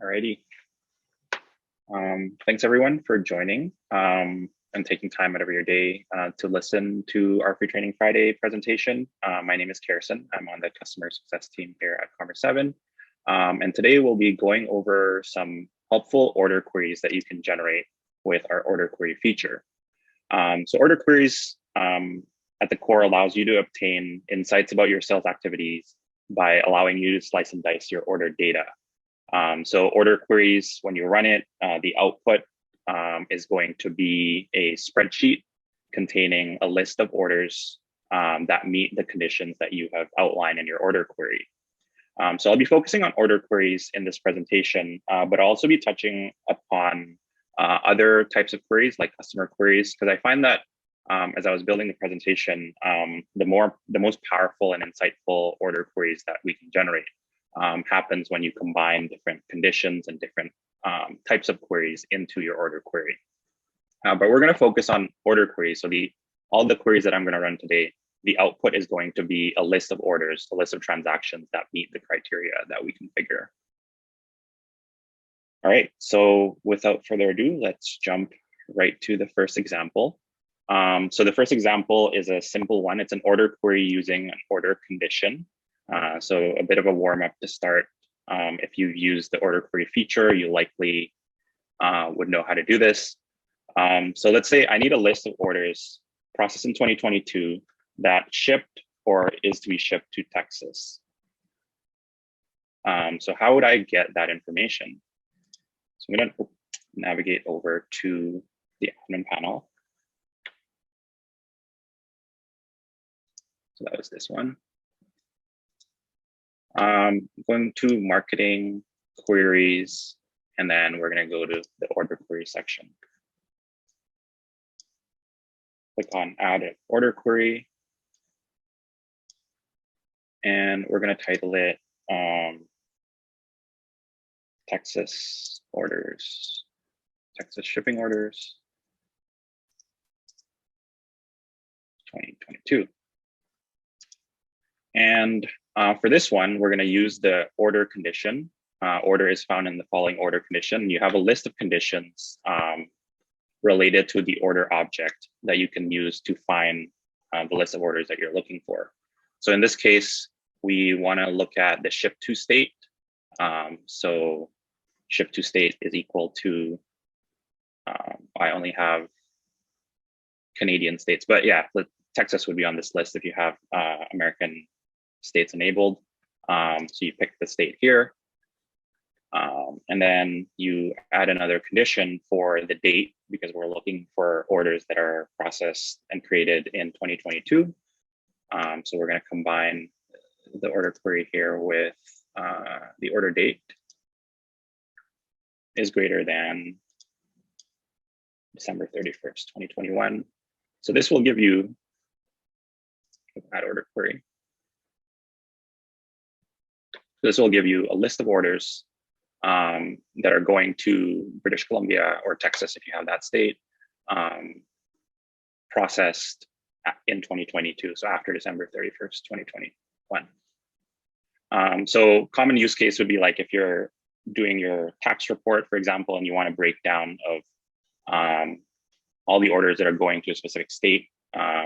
Alrighty. Thanks everyone for joining and taking time out of your day to listen to our Free Training Friday presentation. My name is Harrison. I'm on the customer success team here at Commerce7. And today we'll be going over some helpful order queries that you can generate with our order query feature. So order queries at the core allows you to obtain insights about your sales activities by allowing you to slice and dice your order data. So order queries, when you run it, the output is going to be a spreadsheet containing a list of orders that meet the conditions that you have outlined in your order query. So I'll be focusing on order queries in this presentation, but I'll also be touching upon other types of queries like customer queries, because I find that as I was building the presentation, the most powerful and insightful order queries that we can generate happens when you combine different conditions and different types of queries into your order query. But we're going to focus on order queries. So all the queries that I'm going to run today, the output is going to be a list of orders, a list of transactions that meet the criteria that we configure. All right, so without further ado, let's jump right to the first example. So the first example is a simple one. It's an order query using an order condition. So a bit of a warm up to start. If you've used the order query feature, you likely would know how to do this. So let's say I need a list of orders processed in 2022 that shipped or is to be shipped to Texas. So how would I get that information? So I'm going to navigate over to the admin panel. So that was this one. Going to marketing, queries, and then we're going to go to the order query section. Click on add an order query. And we're going to title it Texas orders, Texas shipping orders 2022. And for this one, we're going to use the order condition. Order is found in the following order condition. You have a list of conditions related to the order object that you can use to find the list of orders that you're looking for. So in this case, we want to look at the ship to state. So ship to state is equal to, I only have Canadian states, but yeah, Texas would be on this list if you have American states enabled. So you pick the state here. And then you add another condition for the date, because we're looking for orders that are processed and created in 2022. So we're going to combine the order query here with the order date is greater than December 31st, 2021. So this will give you add order query. This will give you a list of orders that are going to British Columbia or Texas, if you have that state, processed in 2022, so after December 31st, 2021. So common use case would be like if you're doing your tax report, for example, and you want a breakdown of all the orders that are going to a specific state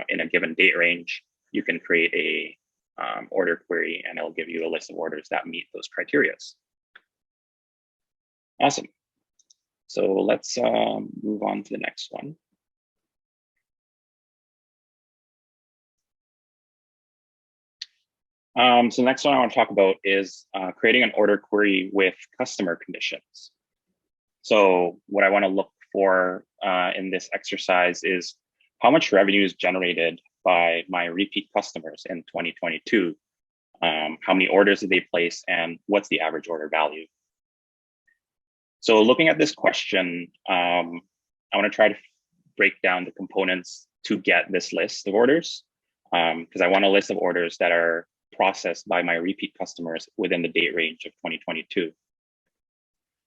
in a given date range, you can create a order query and it'll give you a list of orders that meet those criteria. Awesome. So let's move on to the next one. So the next one I want to talk about is creating an order query with customer conditions. So what I want to look for in this exercise is how much revenue is generated by my repeat customers in 2022. How many orders did they place and what's the average order value? So looking at this question, I want to try to break down the components to get this list of orders, because I want a list of orders that are processed by my repeat customers within the date range of 2022.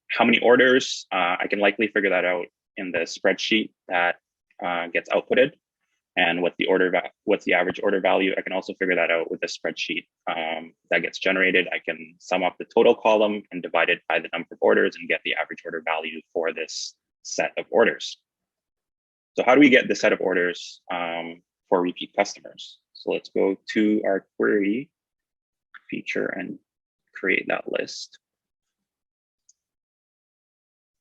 How many orders? I can likely figure that out in the spreadsheet that gets outputted. and what's the average order value. I can also figure that out with a spreadsheet that gets generated. I can sum up the total column and divide it by the number of orders and get the average order value for this set of orders. So how do we get the set of orders for repeat customers? So let's go to our query feature and create that list.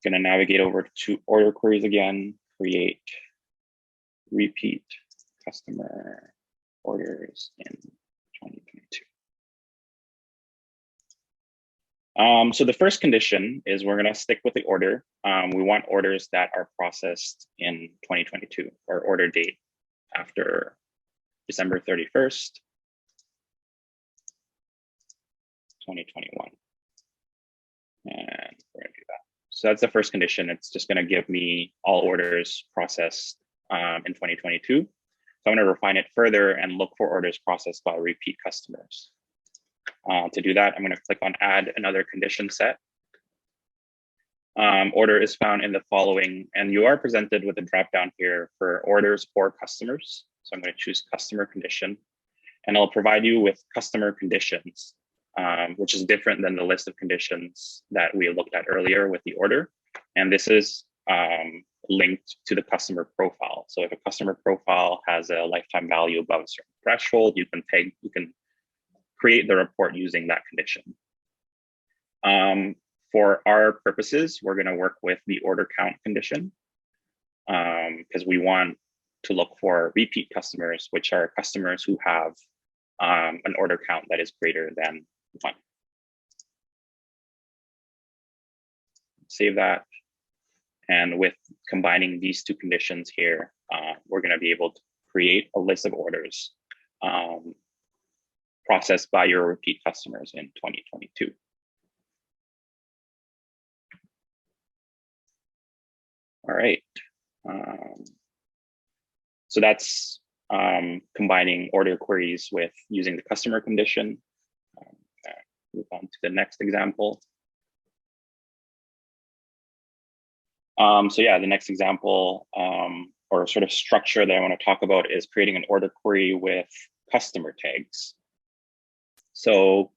Going to navigate over to order queries again, create repeat customer orders in 2022. So the first condition is we're going to stick with the order. We want orders that are processed in 2022 or order date after December 31st, 2021. And we're going to do that. So that's the first condition. It's just going to give me all orders processed in 2022. So I'm going to refine it further and look for orders processed by repeat customers. To do that, I'm going to click on add another condition set. Order is found in the following, and you are presented with a dropdown here for orders or customers. So I'm going to choose customer condition, and I'll provide you with customer conditions, which is different than the list of conditions that we looked at earlier with the order. And this is linked to the customer profile. So if a customer profile has a lifetime value above a certain threshold, you can create the report using that condition. For our purposes, we're going to work with the order count condition because we want to look for repeat customers, which are customers who have an order count that is greater than 1. Save that. And with combining these two conditions here, we're going to be able to create a list of orders processed by your repeat customers in 2022. All right. So that's combining order queries with using the customer condition. Move on to the next example. So yeah, the next example or sort of structure that I want to talk about is creating an order query with customer tags. So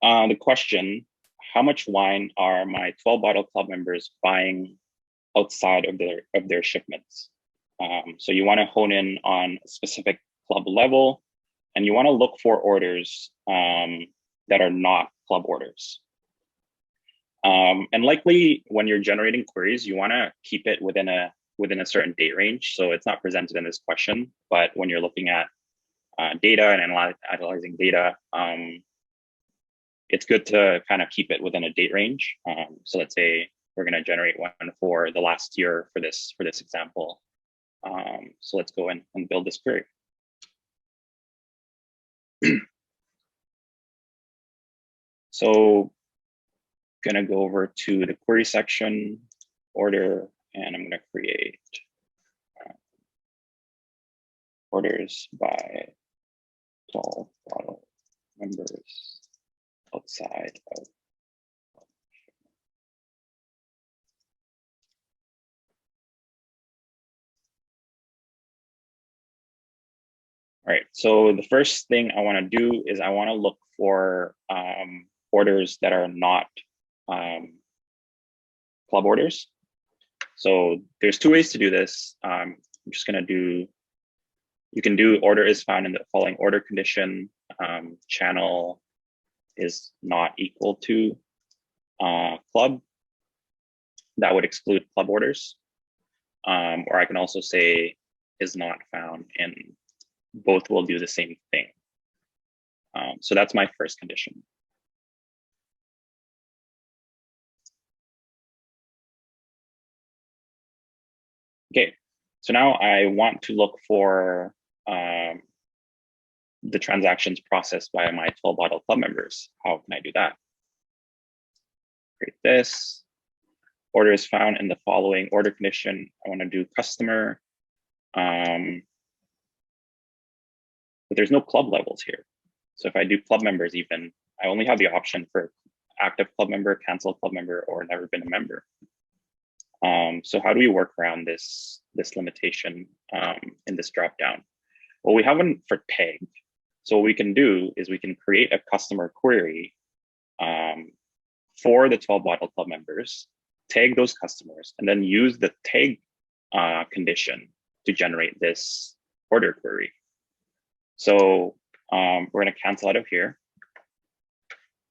the question, how much wine are my 12 bottle club members buying outside of their shipments? So you want to hone in on a specific club level, and you want to look for orders that are not club orders. And likely when you're generating queries, you want to keep it within a certain date range. So it's not presented in this question, but when you're looking at data and analyzing data, it's good to kind of keep it within a date range. So let's say we're going to generate one for the last year for this example. So let's go in and build this query. So going to go over to the query section, order, and I'm going to create orders by 12 bottle members outside of. All right, so the first thing I want to do is I want to look for orders that are not club orders. So there's two ways to do this. I'm just going to do, you can do order is found in the following order condition, channel is not equal to club. That would exclude club orders. Or I can also say is not found, and both will do the same thing. So that's my first condition. Okay, so now I want to look for the transactions processed by my 12 bottle club members. How can I do that? Create this. Order is found in the following order condition. I want to do customer. But there's no club levels here. So if I do club members even, I only have the option for active club member, cancel club member, or never been a member. So how do we work around this limitation in this dropdown? Well, we have one for tag. So what we can do is we can create a customer query for the 12 Bottle Club members, tag those customers, and then use the tag condition to generate this order query. So we're going to cancel out of here.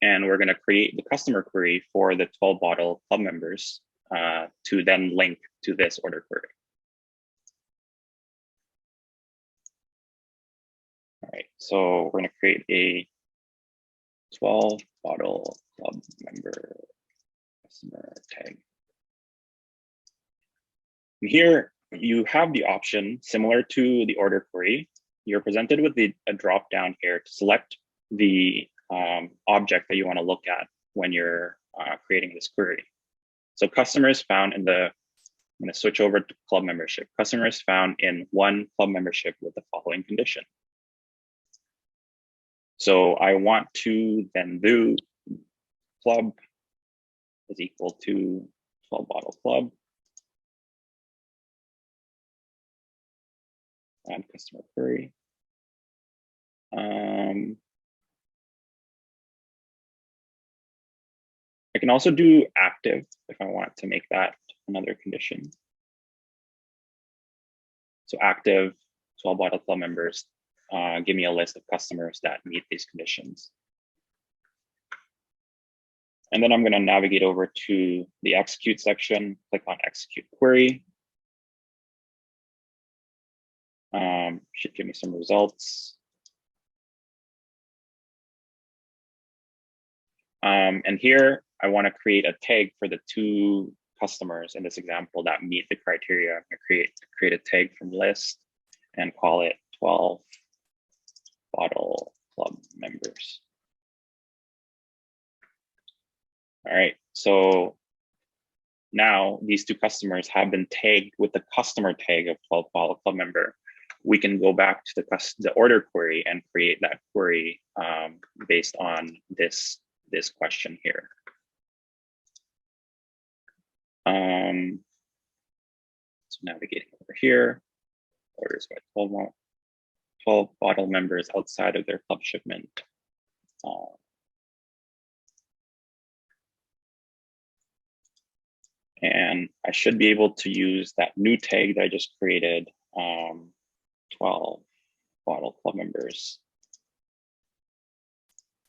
And we're going to create the customer query for the 12 Bottle Club members to then link to this order query. All right, so we're going to create a 12 Bottle Club member customer tag. And here you have the option similar to the order query. You're presented with a drop down here to select the object that you want to look at when you're creating this query. So customers found in the, I'm going to switch over to club membership. Customers found in one club membership with the following condition. So I want to then do club is equal to 12 Bottle Club. Add customer query. I can also do active if I want to make that another condition. So active 12 Bottle Club members give me a list of customers that meet these conditions. And then I'm going to navigate over to the execute section, click on execute query. Should give me some results. And here I want to create a tag for the two customers in this example that meet the criteria. I'm going to create a tag from list and call it 12 Bottle Club members. All right, so now these two customers have been tagged with the customer tag of 12 Bottle Club member. We can go back to the order query and create that query based on this question here. So navigating over here, orders by 12 bottle members outside of their club shipment. And I should be able to use that new tag that I just created, 12 Bottle Club members,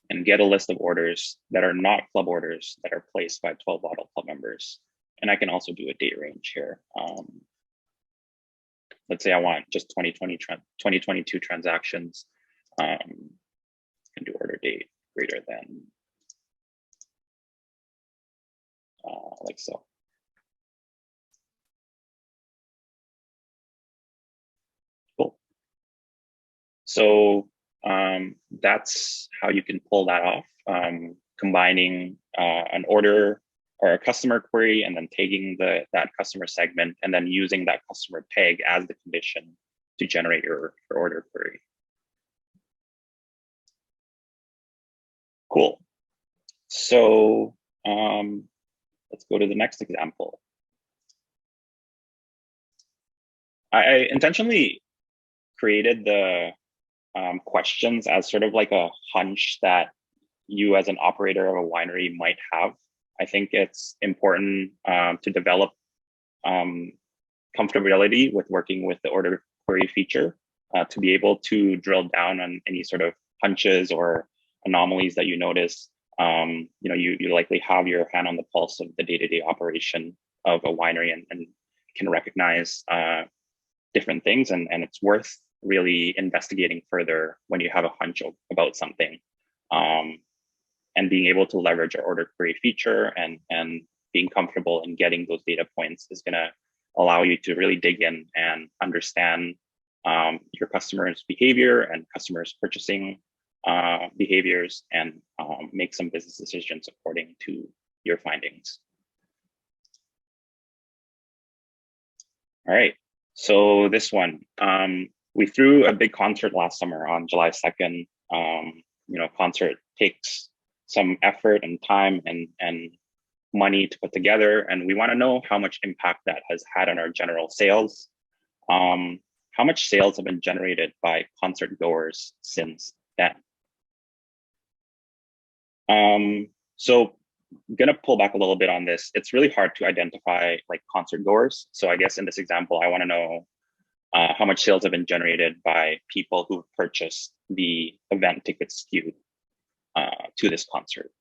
and get a list of orders that are not club orders that are placed by 12 Bottle Club members. And I can also do a date range here. Let's say I want just 2022 transactions. I can do order date greater than, like so. Cool. So that's how you can pull that off, combining an order or a customer query and then tagging that customer segment and then using that customer tag as the condition to generate your order query. Cool. So let's go to the next example. I intentionally created the questions as sort of like a hunch that you as an operator of a winery might have. I think it's important to develop comfortability with working with the order query feature to be able to drill down on any sort of hunches or anomalies that you notice. You likely have your hand on the pulse of the day-to-day operation of a winery and can recognize different things, and it's worth really investigating further when you have a hunch about something. And being able to leverage our order query feature and being comfortable in getting those data points is going to allow you to really dig in and understand your customers' behavior and customers' purchasing behaviors and make some business decisions according to your findings. All right, so this one, we threw a big concert last summer on July 2nd. Concert takes some effort and time and money to put together, and we want to know how much impact that has had on our general sales. How much sales have been generated by concert goers since then? So I'm gonna pull back a little bit on this. It's really hard to identify like concert goers. So I guess in this example, I want to know how much sales have been generated by people who purchased the event ticket SKU to this concert.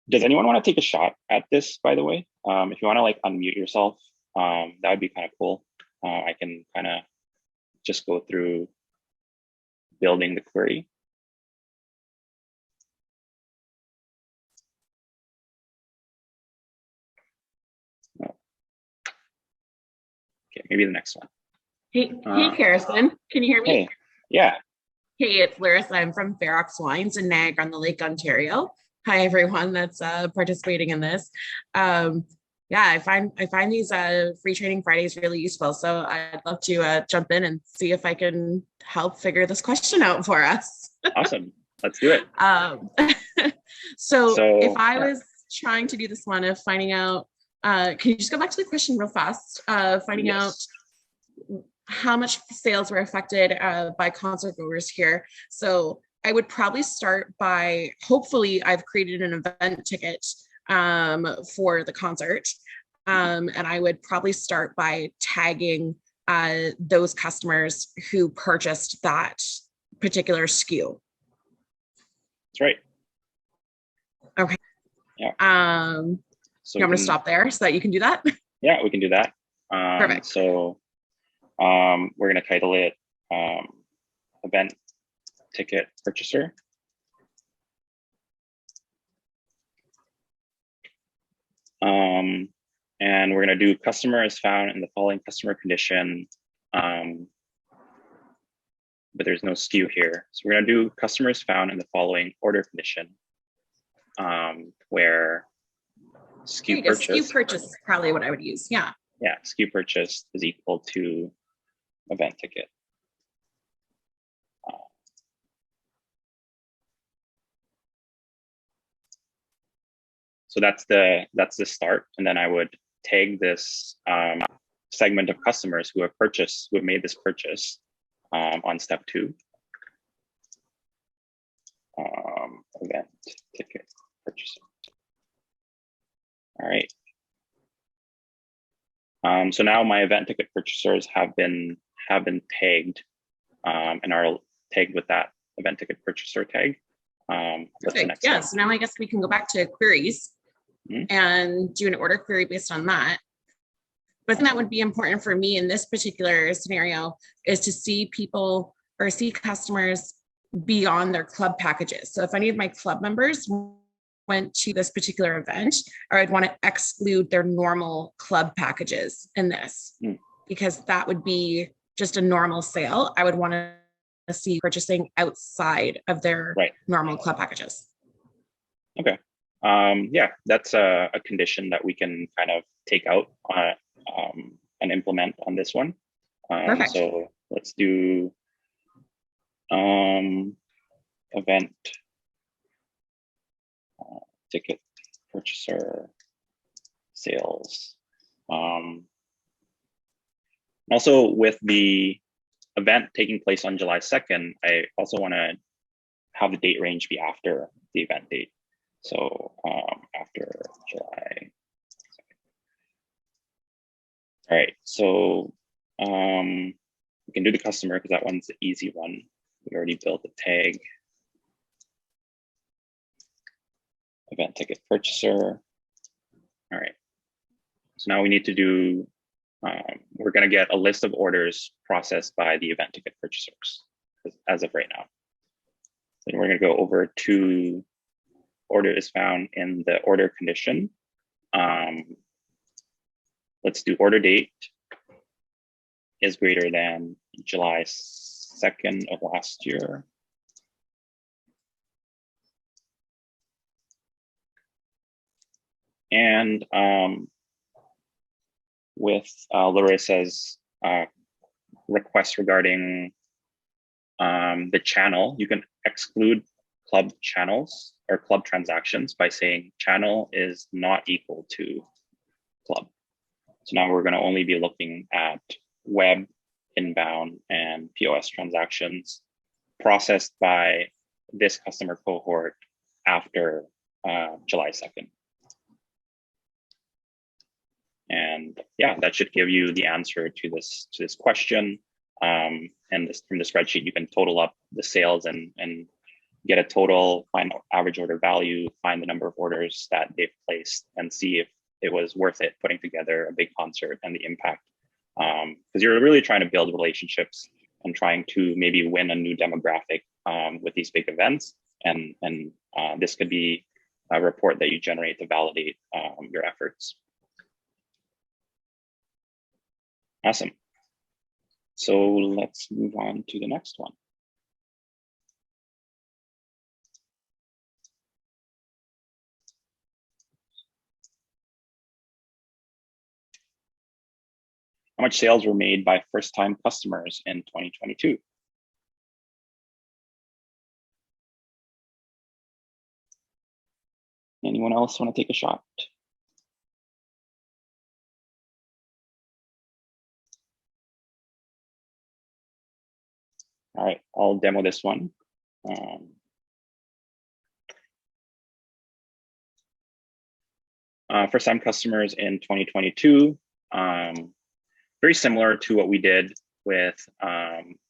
Does anyone want to take a shot at this, by the way? If you want to like unmute yourself, that would be kind of cool. I can kind of just go through building the query. No. Okay, maybe the next one. Hey, Carson, can you hear me? Hey, yeah. Hey, it's Larissa. I'm from Ferox Wines in Niagara-on-the-Lake, Ontario. Hi, everyone that's participating in this. Yeah, I find these free training Fridays really useful. So I'd love to jump in and see if I can help figure this question out for us. Awesome. Let's do it. So if I was trying to do this one of finding out, can you just go back to the question real fast? Finding out how much sales were affected by concert goers here. So I would probably start by, hopefully I've created an event ticket for the concert. And I would probably start by tagging those customers who purchased that particular SKU. That's right. Okay. Yeah. So I'm going to stop there so that you can do that. Yeah, we can do that. Perfect. So we're going to title it event ticket purchaser. And we're going to do customer is found in the following customer condition, but there's no SKU here. So we're going to do customer is found in the following order condition, where SKU purchase is probably what I would use. Yeah. Yeah, SKU purchase is equal to event ticket. So that's the start, and then I would tag this segment of customers who have made this purchase on step 2. Event ticket purchaser. All right. So now my event ticket purchasers have been tagged and are tagged with that event ticket purchaser tag. Perfect. Yeah. So now I guess we can go back to queries and do an order query based on that. But that would be important for me in this particular scenario is to see people or see customers beyond their club packages. So if any of my club members went to this particular event, or I'd want to exclude their normal club packages in this, because that would be just a normal sale. I would want to see purchasing outside of their normal club packages. Okay. Yeah, that's a condition that we can kind of take out and implement on this one. Perfect. So let's do event ticket purchaser sales. Also, with the event taking place on July 2nd, I also want to have the date range be after the event date. So after July 2nd. All right, so we can do the customer because that one's the easy one. We already built the tag. Event ticket purchaser. All right, so now we need to do, we're going to get a list of orders processed by the event ticket purchasers as of right now. Then we're going to go over to order is found in the order condition. Let's do order date is greater than July 2nd of last year. And with Larissa's request regarding the channel, you can exclude club channels or club transactions by saying channel is not equal to club. So now we're going to only be looking at web, inbound, and POS transactions processed by this customer cohort after July 2nd. And yeah, that should give you the answer to this question. And from the spreadsheet, you can total up the sales and get a total, find average order value, find the number of orders that they've placed, and see if it was worth it putting together a big concert and the impact. Because you're really trying to build relationships and trying to maybe win a new demographic with these big events. And this could be a report that you generate to validate your efforts. Awesome. So let's move on to the next one. How much sales were made by first-time customers in 2022? Anyone else want to take a shot? All right, I'll demo this one. First-time customers in 2022, very similar to what we did with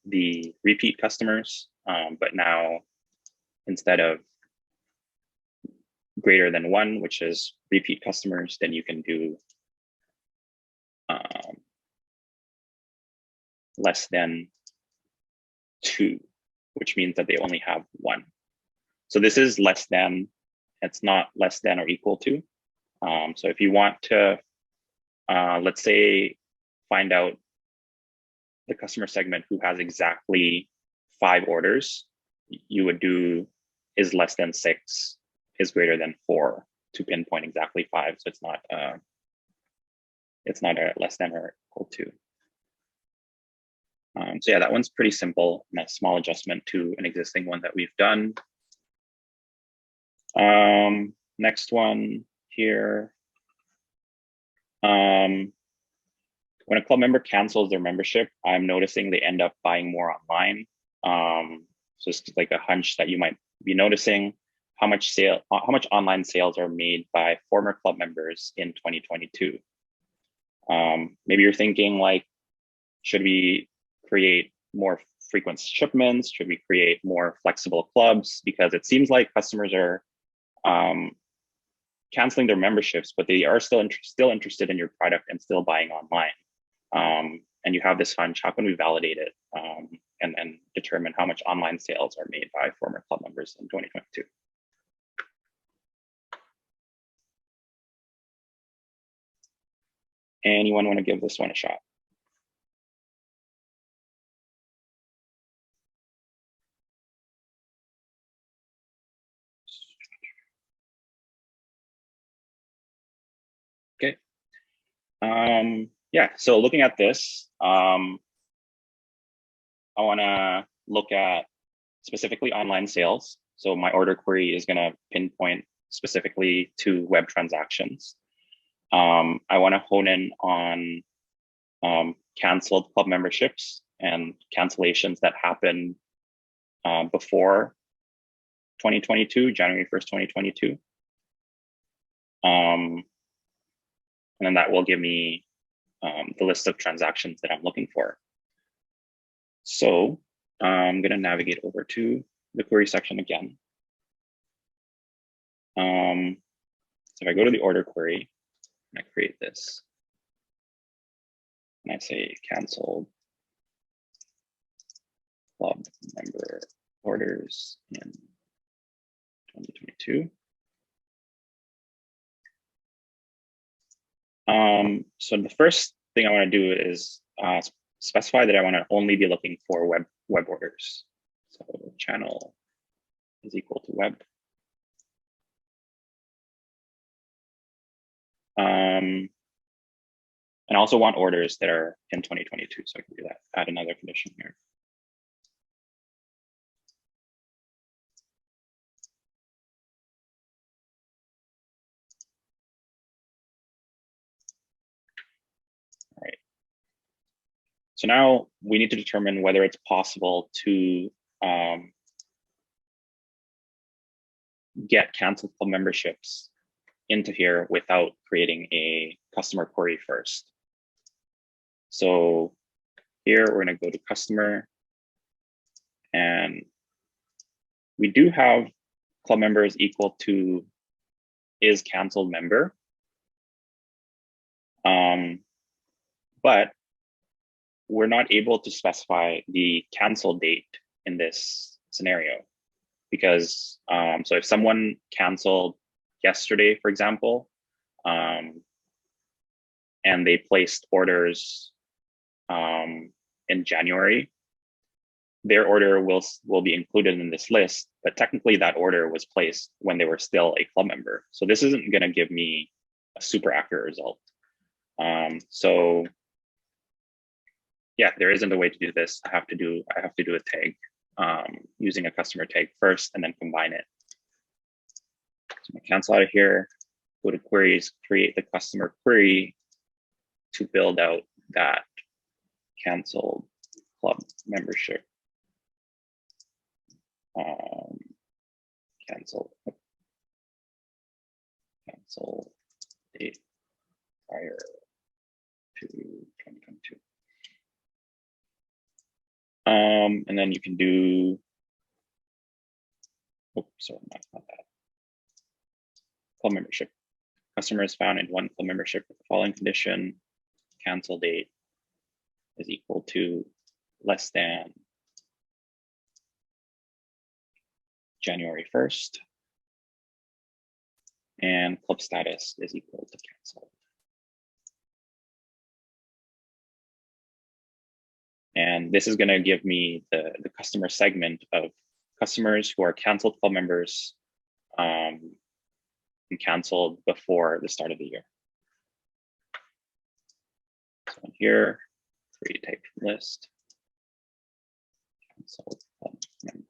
the repeat customers, but now instead of greater than 1, which is repeat customers, then you can do less than 2, which means that they only have 1. So this is less than, it's not less than or equal to. So if you want to, let's say, find out the customer segment who has exactly 5 orders, you would do is less than 6, is greater than 4 to pinpoint exactly 5. So it's not a less than or equal to. So yeah, that one's pretty simple and a small adjustment to an existing one that we've done. Next one here. When a club member cancels their membership, I'm noticing they end up buying more online. So it's like a hunch that you might be noticing. How much online sales are made by former club members in 2022? Maybe you're thinking like, should we create more frequent shipments? Should we create more flexible clubs? Because it seems like customers are canceling their memberships, but they are still interested in your product and still buying online. And you have this hunch, how can we validate it and determine how much online sales are made by former club members in 2022? Anyone want to give this one a shot? Okay. Yeah, so looking at this, I want to look at specifically online sales. So my order query is going to pinpoint specifically to web transactions. I want to hone in on canceled club memberships and cancellations that happened before 2022, January 1st, 2022. And then that will give me the list of transactions that I'm looking for. So I'm going to navigate over to the query section again. So if I go to the order query, and I create this, and I say canceled club member orders in 2022. So the first thing I want to do is specify that I want to only be looking for web orders. So channel is equal to web. And I also want orders that are in 2022. So I can do that, add another condition here. So now we need to determine whether it's possible to get canceled club memberships into here without creating a customer query first. So here we're going to go to customer, and we do have club members equal to is canceled member. But we're not able to specify the cancel date in this scenario because so if someone canceled yesterday, for example, and they placed orders in January, their order will be included in this list, but technically that order was placed when they were still a club member. So this isn't going to give me a super accurate result. So yeah, there isn't a way to do this. I have to do a tag using a customer tag first and then combine it. So I'm gonna cancel out of here, go to queries, create the customer query to build out that canceled club membership. Cancel date prior to 2022. And then you can do, sorry, not that. Club membership. Customer is found in one club membership with the following condition: cancel date is equal to less than January 1st, and club status is equal to cancel. And this is going to give me the customer segment of customers who are canceled club members and canceled before the start of the year. So in here, create type list, canceled club members.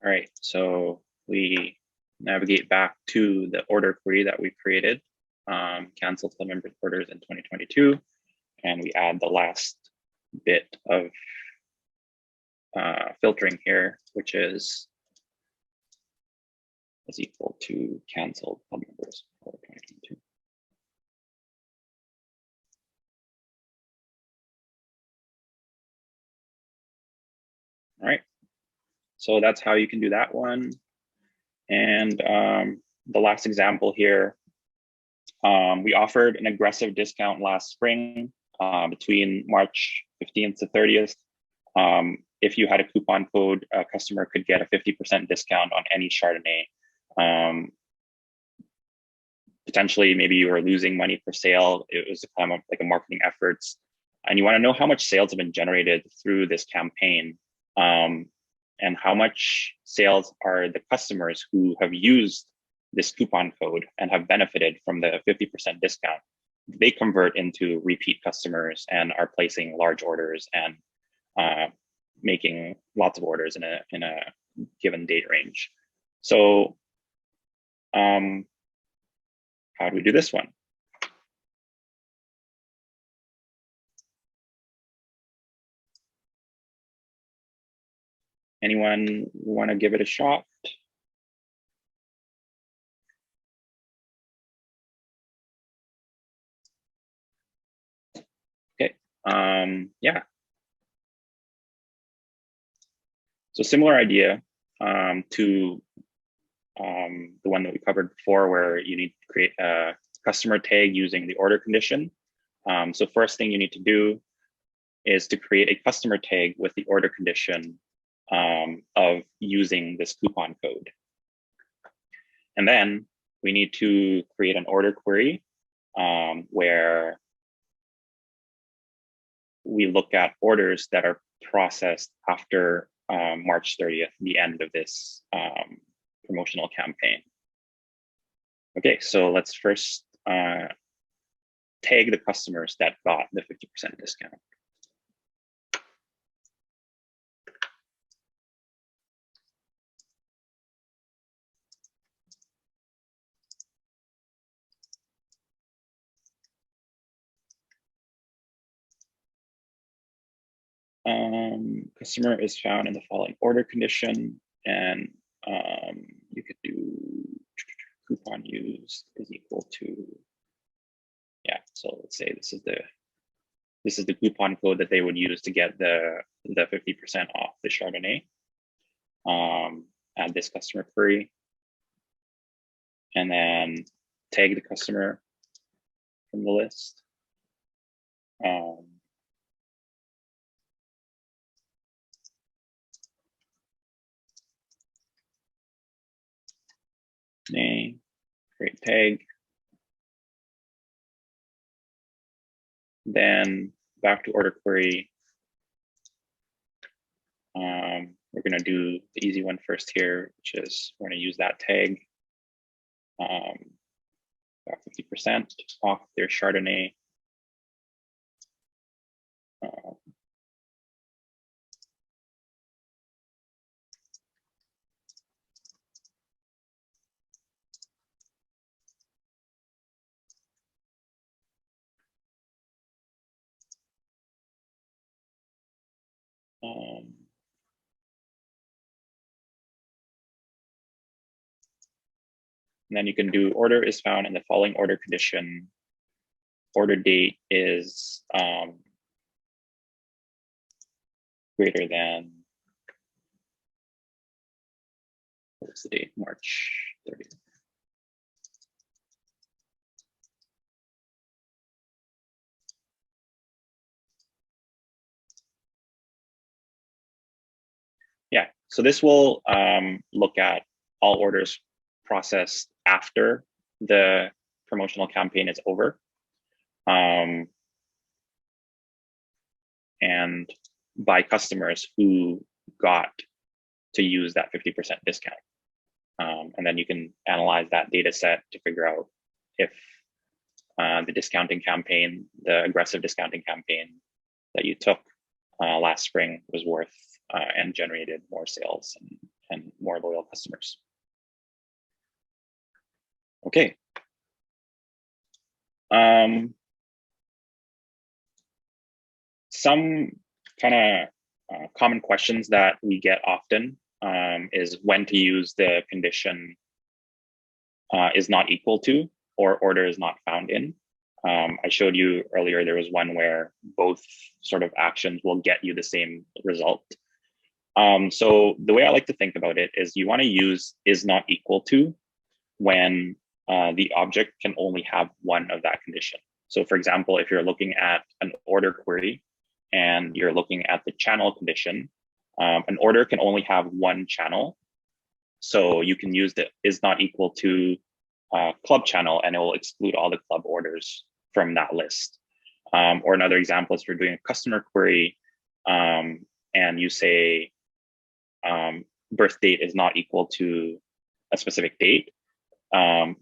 All right, so we navigate back to the order query that we created, canceled club member orders in 2022, and we add the last bit of filtering here, which is equal to canceled club members for 2022. All right. So that's how you can do that one. And the last example here, we offered an aggressive discount last spring between March 15th to 30th. If you had a coupon code, a customer could get a 50% discount on any Chardonnay. Potentially, maybe you were losing money per sale. It was kind of like a marketing efforts. And you want to know how much sales have been generated through this campaign. And how much sales are the customers who have used this coupon code and have benefited from the 50% discount. They convert into repeat customers and are placing large orders and making lots of orders in a given date range. So how do we do this one? Anyone want to give it a shot? Okay, yeah. So similar idea to the one that we covered before, where you need to create a customer tag using the order condition. So first thing you need to do is to create a customer tag with the order condition of using this coupon code. And then we need to create an order query where we look at orders that are processed after March 30th, the end of this promotional campaign. Okay, so let's first tag the customers that got the 50% discount. Customer is found in the following order condition, and you could do coupon used is equal to, yeah. So let's say this is the coupon code that they would use to get the 50% off the Chardonnay. Add this customer query, and then tag the customer from the list. Name, create tag. Then back to order query. We're going to do the easy one first here, which is we're going to use that tag. 50% off their Chardonnay. And then you can do order is found in the following order condition. Order date is greater than, what's the date? March 30th. Yeah, so this will look at all orders processed after the promotional campaign is over. And by customers who got to use that 50% discount. And then you can analyze that data set to figure out if the discounting campaign, the aggressive discounting campaign that you took last spring was worth and generated more sales and more loyal customers. Okay. Some kind of common questions that we get often is when to use the condition is not equal to or order is not found in. I showed you earlier, there was one where both sort of actions will get you the same result. So the way I like to think about it is you want to use is not equal to when the object can only have one of that condition. So for example, if you're looking at an order query and you're looking at the channel condition, an order can only have one channel. So you can use the is not equal to club channel, and it will exclude all the club orders from that list. Or another example is if you're doing a customer query and you say birth date is not equal to a specific date,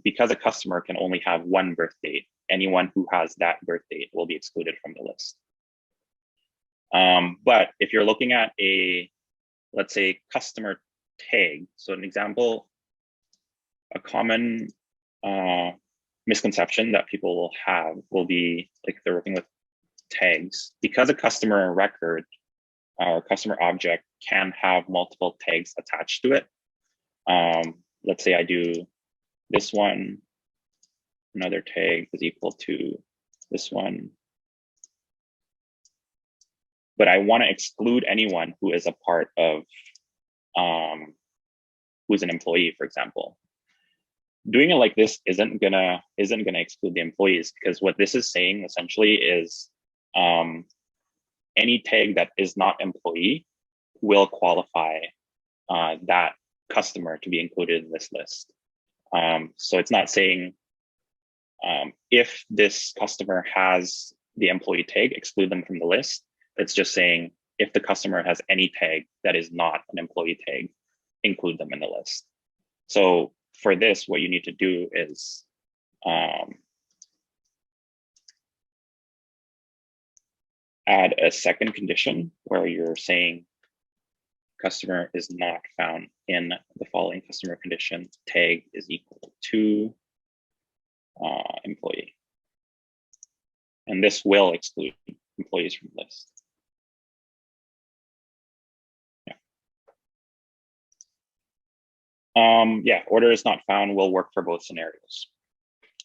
because a customer can only have one birth date, anyone who has that birth date will be excluded from the list. But if you're looking at a, let's say, customer tag, so an example, a common misconception that people will have will be like they're working with tags, because a customer record or customer object can have multiple tags attached to it. Let's say I do this one, another tag is equal to this one. But I want to exclude anyone who is a part of, who's an employee, for example. Doing it like this isn't gonna exclude the employees, because what this is saying essentially is any tag that is not employee will qualify that customer to be included in this list. So it's not saying if this customer has the employee tag, exclude them from the list. It's just saying if the customer has any tag that is not an employee tag, include them in the list. So for this, what you need to do is add a second condition where you're saying customer is not found in the following customer condition, tag is equal to employee. And this will exclude employees from the list. Yeah, order is not found will work for both scenarios.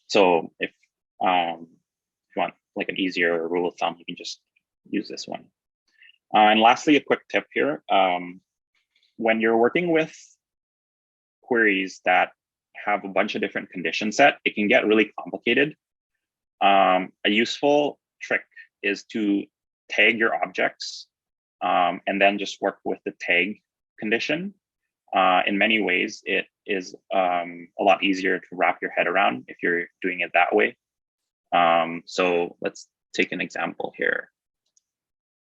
So if you want like an easier rule of thumb, you can just use this one. And lastly, a quick tip here. When you're working with queries that have a bunch of different condition set, it can get really complicated. A useful trick is to tag your objects and then just work with the tag condition. In many ways, it is a lot easier to wrap your head around if you're doing it that way. So let's take an example here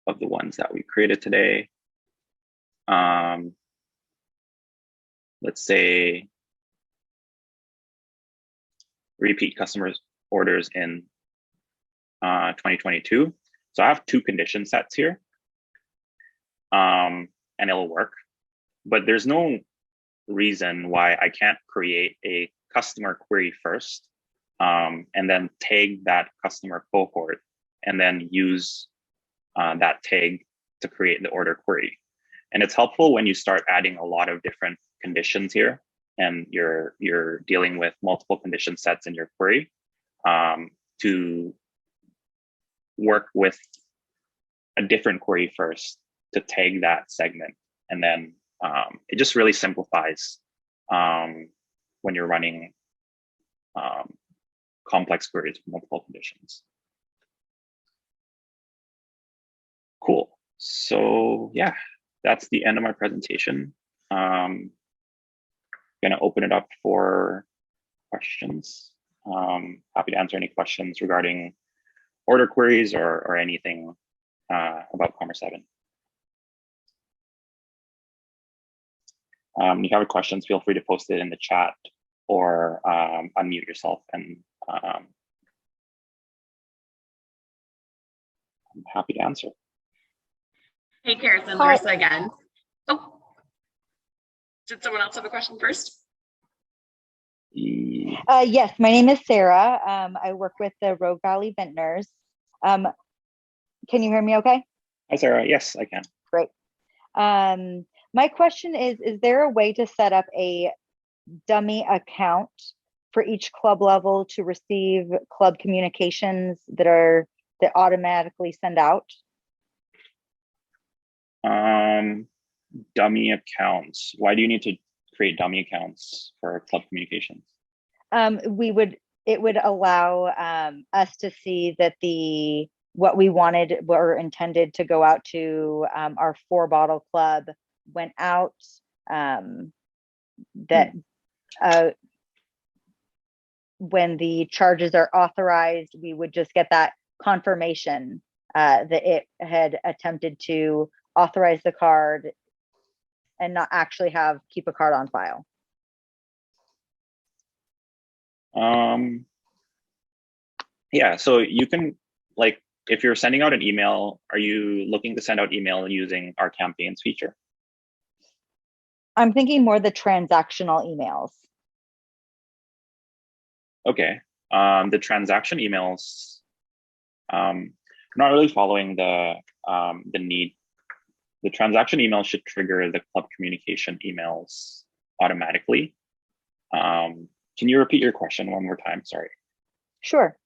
of the ones that we created today. Let's say repeat customers orders in 2022. So I have two condition sets here, and it'll work. But there's no reason why I can't create a customer query first, and then tag that customer cohort, and then use that tag to create the order query. And it's helpful when you start adding a lot of different conditions here, and you're dealing with multiple condition sets in your query, to work with a different query first to tag that segment, and then it just really simplifies when you're running complex queries with multiple conditions. Cool. So yeah, that's the end of my presentation. I'm gonna open it up for questions. Happy to answer any questions regarding order queries or anything about Commerce7. If you have questions, feel free to post it in the chat or unmute yourself, and I'm happy to answer. Hey, Carson, Larissa again. Oh, did someone else have a question first? Yes, my name is Sarah. I work with the Rogue Valley Vintners. Can you hear me okay? Hi, Sarah. Yes, I can. Great. My question is there a way to set up a dummy account for each club level to receive club communications that automatically send out? Dummy accounts. Why do you need to create dummy accounts for club communications? It would allow us to see that what we wanted or intended to go out to our 4-bottle club went out, that when the charges are authorized, we would just get that confirmation that it had attempted to authorize the card and not actually keep a card on file. Yeah, so you can, like, if you're sending out an email, are you looking to send out email using our campaigns feature? I'm thinking more the transactional emails. Okay, the transaction emails, not really following the need. The transaction email should trigger the club communication emails automatically. Can you repeat your question one more time? Sorry. Sure.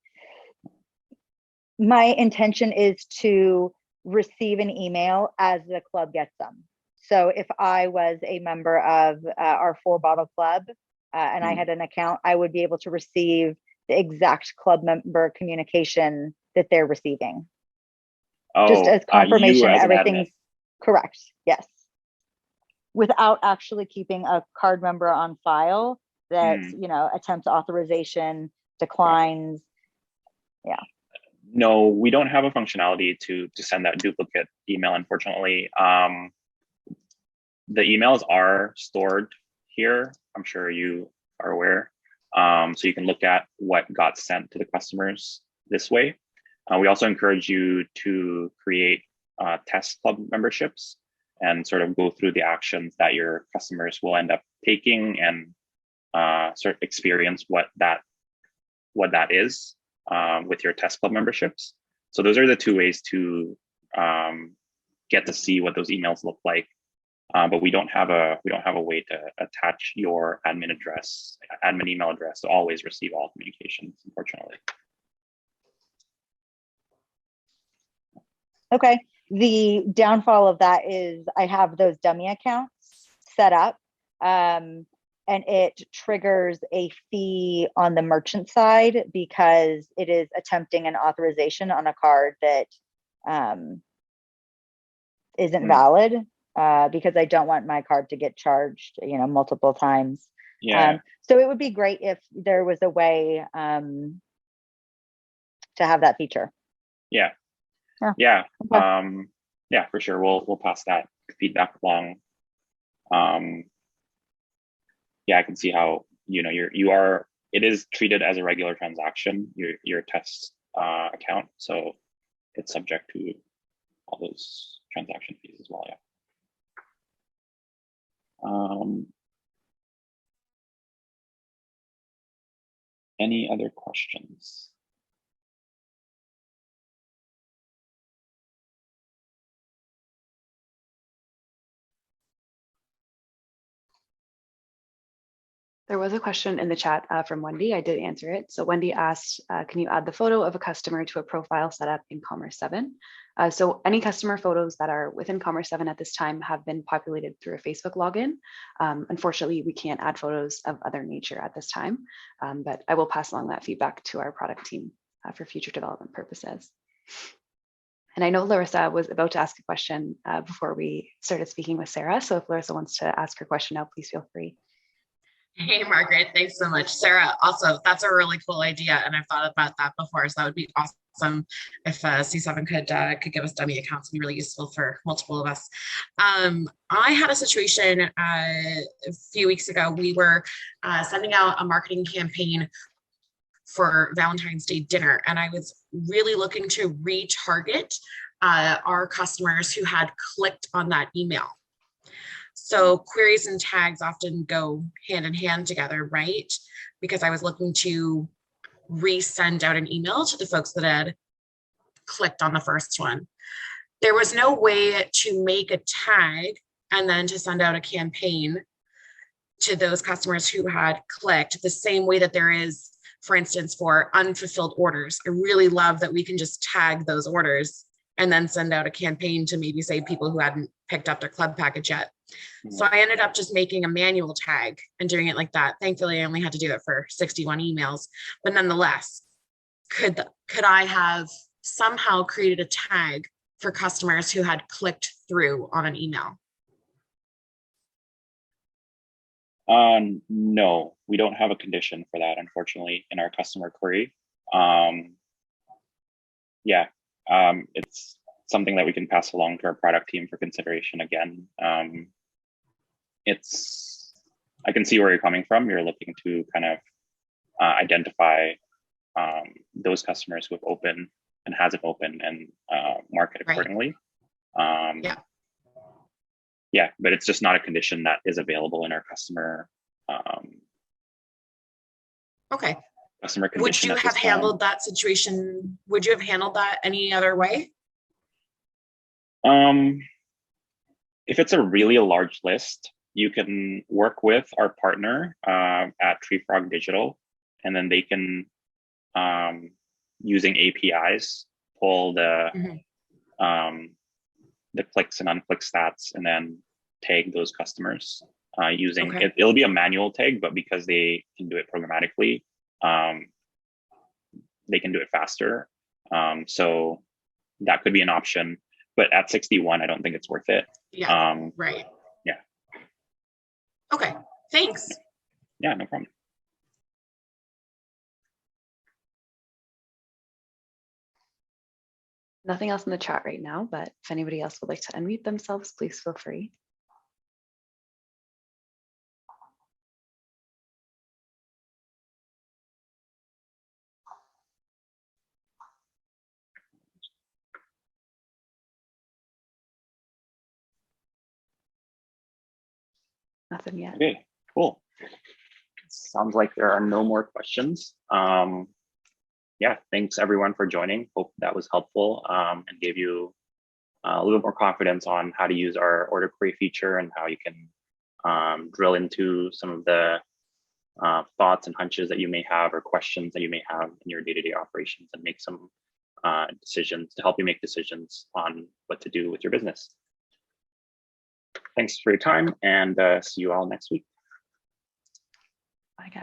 My intention is to receive an email as the club gets them. So if I was a member of our 4-bottle club and I had an account, I would be able to receive the exact club member communication that they're receiving. Oh, just as confirmation, everything's correct. Yes. Without actually keeping a card member on file that, attempts authorization, declines. Yeah. No, we don't have a functionality to send that duplicate email, unfortunately. The emails are stored here. I'm sure you are aware. So you can look at what got sent to the customers this way. We also encourage you to create test club memberships and sort of go through the actions that your customers will end up taking and sort of experience what that is with your test club memberships. So those are the two ways to get to see what those emails look like but we don't have a way to attach your admin email address to always receive all communications, unfortunately. Okay. The downfall of that is I have those dummy accounts set up, and it triggers a fee on the merchant side because it is attempting an authorization on a card that isn't valid, because I don't want my card to get charged, multiple times. Yeah. So it would be great if there was a way to have that feature. Yeah. Yeah. Okay. Yeah, for sure. We'll pass that feedback along. Yeah, I can see how, it is treated as a regular transaction, your test account. So it's subject to all those transaction fees as well. Yeah. Any other questions? There was a question in the chat from Wendy. I did answer it. So Wendy asked, can you add the photo of a customer to a profile set up in Commerce7? So any customer photos that are within Commerce7 at this time have been populated through a Facebook login. Unfortunately, we can't add photos of other nature at this time, but I will pass along that feedback to our product team for future development purposes. And I know Larissa was about to ask a question before we started speaking with Sarah. So if Larissa wants to ask her question now, please feel free. Hey, Margaret, thanks so much. Sarah, also, that's a really cool idea. And I've thought about that before. So that would be awesome if C7 could give us dummy accounts. It'd be really useful for multiple of us. I had a situation a few weeks ago. We were sending out a marketing campaign for Valentine's Day dinner. And I was really looking to retarget our customers who had clicked on that email. So queries and tags often go hand in hand together, right? Because I was looking to resend out an email to the folks that had clicked on the first one. There was no way to make a tag and then to send out a campaign to those customers who had clicked the same way that there is, for instance, for unfulfilled orders. I really love that we can just tag those orders and then send out a campaign to maybe say people who hadn't picked up their club package yet. So I ended up just making a manual tag and doing it like that. Thankfully, I only had to do it for 61 emails, but nonetheless, could I have somehow created a tag for customers who had clicked through on an email? No, we don't have a condition for that, unfortunately, in our customer query. Yeah, it's something that we can pass along to our product team for consideration again. I can see where you're coming from. You're looking to kind of identify those customers who have opened and hasn't opened and market accordingly. Yeah. Yeah, but it's just not a condition that is available in our customer. Okay. Customer condition. Would you have handled that situation? Would you have handled that any other way? If it's a really large list, you can work with our partner at TreeFrog Digital, and then they can, using APIs, pull the clicks and unclick stats, and then tag those customers using it. It'll be a manual tag, but because they can do it programmatically, they can do it faster. So that could be an option. But at 61, I don't think it's worth it. Yeah, right. Yeah. Okay, thanks. Yeah, no problem. Nothing else in the chat right now, but if anybody else would like to unmute themselves, please feel free. Nothing yet. Okay, cool. Sounds like there are no more questions. Yeah, thanks everyone for joining. Hope that was helpful and gave you a little bit more confidence on how to use our order query feature and how you can drill into some of the thoughts and hunches that you may have or questions that you may have in your day-to-day operations, and make some decisions to help you make decisions on what to do with your business. Thanks for your time, and see you all next week. Bye, guys.